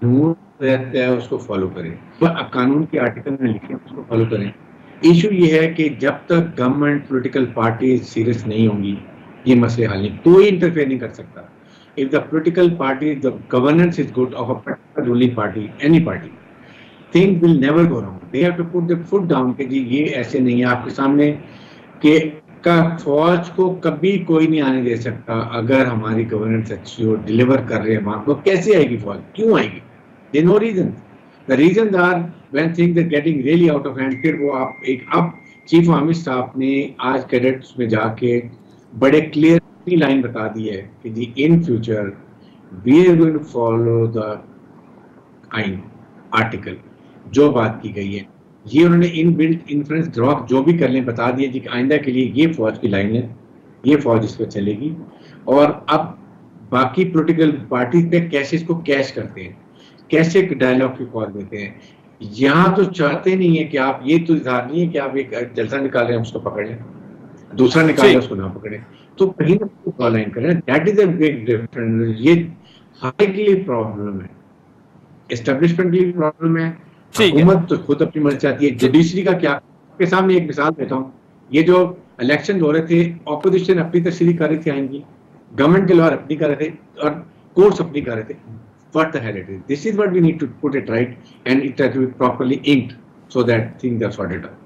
قانون رہتا ہے اس کو فالو کریں، قانون کے آرٹیکل میں لکھیں اس کو فالو کریں. ایشو یہ ہے کہ جب تک گورنمنٹ پولیٹیکل پارٹی سیریس نہیں ہوں گی یہ مسئلے حل نہیں، کوئی انٹرفیئر نہیں کر سکتا. If the political party, the governance is good of a particular ruling party, any party, things will never go wrong. They have to put their foot down کہ جی یہ ایسے نہیں ہے آپ کے سامنے کہ فوج کو کبھی کوئی نہیں آنے دے سکتا اگر ہماری گورننس اچھی ہو، ڈیلیور کر رہے ہیں وہاں کو. کیسے آئے گی فوج؟ کیوں آئے گی؟ There no reason. The reasons are when things are getting really out of hand. پھر وہ آپ ایک اب چیف آرمی اسٹاف نے آج کیڈٹس میں جا کے بڑے کلیئر لائن بتا دی ہے کہ جی in future we are going to follow the آئین آرٹیکل جو بات کی گئی ہے. یہ انہوں نے ان بلٹ انفلوئنس ڈراپ جو بھی کر لیں بتا دیا جی کہ آئندہ کے لیے یہ فوج کی لائن ہے، یہ فوج اس پہ چلے گی. اور اب باقی پولیٹیکل پارٹیز پہ کیسے اس کو کیش کرتے ہیں، کیسے ڈائلاگ کی کال دیتے ہیں. یہاں تو چاہتے نہیں ہے کہ آپ، یہ تو اظہار نہیں ہے کہ آپ ایک جلسہ نکال رہے ہیں اس کو پکڑ لیں، دوسرا نکال لیں اس کو نہ پکڑیں. تو کہیں نہ کہیں لائن کریں. That is a big difference. یہ ہائی کے لیے پرابلم ہے، اسٹیبلشمنٹ کے لیے پرابلم ہے. حکومت تو خود اپنی مرضی چاہتی ہے. جوڈیشری کا کیا؟ آپ کے سامنے ایک مثال دیتا ہوں. یہ جو الیکشن ہو رہے تھے اپوزیشن اپنی تشریح کر رہی تھی آئین کی، گورنمنٹ کے لوگ اپنی کر رہے تھے اور کورٹس اپنی کر رہے تھے. What the hell it is? This is what we need to put it right, and it has to be properly inked so that things are sorted out.